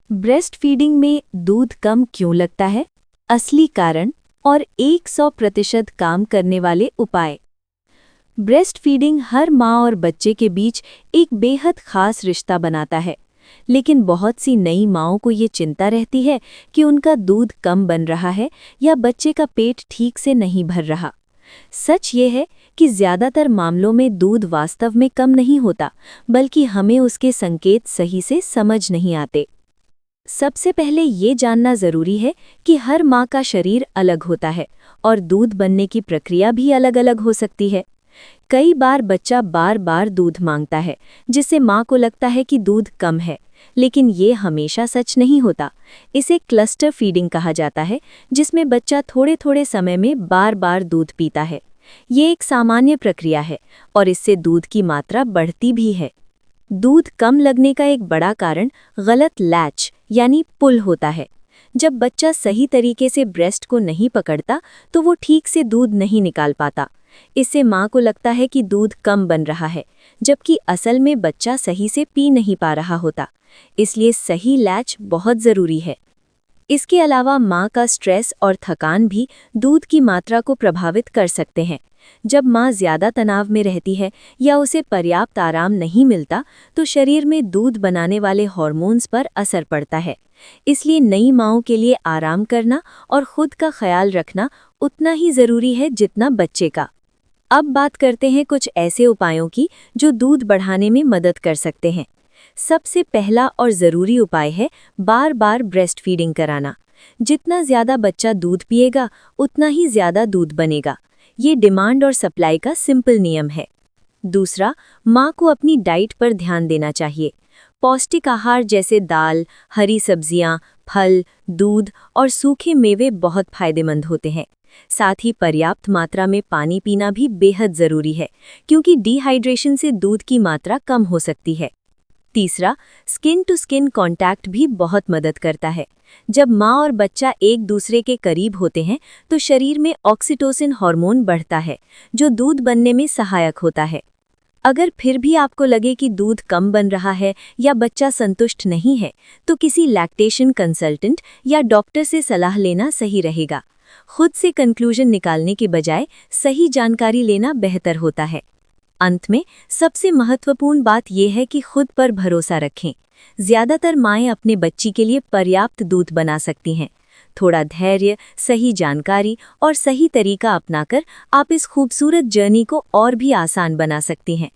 Breast feeding में दूध कम क्यों लगता है? असली कारण और 100% काम करने वाले उपाय। ब्रेस्ट फीडिंग हर माँ और बच्चे के बीच एक बेहद खास रिश्ता बनाता है, लेकिन बहुत सी नई माँओं को ये चिंता रहती है कि उनका दूध कम बन रहा है या बच्चे का पेट ठीक से नहीं भर रहा। सच ये है कि ज़्यादातर मामलों में दूध वास्तव में कम नहीं होता, बल्कि हमें उसके संकेत सही से समझ नहीं आते। सबसे पहले ये जानना ज़रूरी है कि हर माँ का शरीर अलग होता है और दूध बनने की प्रक्रिया भी अलग-अलग हो सकती है। कई बार बच्चा बार-बार दूध मांगता है, जिससे माँ को लगता है कि दूध कम है, लेकिन ये हमेशा सच नहीं होता। इसे क्लस्टर फीडिंग कहा जाता है, जिसमें बच्चा थोड़े-थोड़े समय में बार-बार दूध पीता है। ये एक सामान्य प्रक्रिया है और इससे दूध की मात्रा बढ़ती भी है। दूध कम लगने का एक बड़ा कारण गलत लैच यानी पुल होता है। जब बच्चा सही तरीके से ब्रेस्ट को नहीं पकड़ता तो वो ठीक से दूध नहीं निकाल पाता। इससे माँ को लगता है कि दूध कम बन रहा है, जबकि असल में बच्चा सही से पी नहीं पा रहा होता। इसलिए सही लैच बहुत ज़रूरी है। इसके अलावा माँ का स्ट्रेस और थकान भी दूध की मात्रा को प्रभावित कर सकते हैं। जब माँ ज़्यादा तनाव में रहती है या उसे पर्याप्त आराम नहीं मिलता, तो शरीर में दूध बनाने वाले हार्मोन्स पर असर पड़ता है। इसलिए नई माँओं के लिए आराम करना और खुद का ख्याल रखना उतना ही ज़रूरी है जितना बच्चे का। अब बात करते हैं कुछ ऐसे उपायों की जो दूध बढ़ाने में मदद कर सकते हैं। सबसे पहला और ज़रूरी उपाय है बार-बार ब्रेस्ट फीडिंग कराना। जितना ज़्यादा बच्चा दूध पिएगा, उतना ही ज़्यादा दूध बनेगा। ये डिमांड और सप्लाई का सिंपल नियम है। दूसरा, माँ को अपनी डाइट पर ध्यान देना चाहिए। पौष्टिक आहार जैसे दाल, हरी सब्जियाँ, फल, दूध और सूखे मेवे बहुत फायदेमंद होते हैं। साथ ही पर्याप्त मात्रा में पानी पीना भी बेहद ज़रूरी है, क्योंकि डिहाइड्रेशन से दूध की मात्रा कम हो सकती है। तीसरा, स्किन टू स्किन कांटेक्ट भी बहुत मदद करता है। जब माँ और बच्चा एक दूसरे के करीब होते हैं तो शरीर में ऑक्सीटोसिन हार्मोन बढ़ता है, जो दूध बनने में सहायक होता है। अगर फिर भी आपको लगे कि दूध कम बन रहा है या बच्चा संतुष्ट नहीं है, तो किसी लैक्टेशन कंसल्टेंट या डॉक्टर से सलाह लेना सही रहेगा। खुद से कंक्लूजन निकालने के बजाय सही जानकारी लेना बेहतर होता है। अंत में सबसे महत्वपूर्ण बात यह है कि खुद पर भरोसा रखें। ज़्यादातर माएँ अपने बच्ची के लिए पर्याप्त दूध बना सकती हैं। थोड़ा धैर्य, सही जानकारी और सही तरीका अपनाकर आप इस खूबसूरत जर्नी को और भी आसान बना सकती हैं।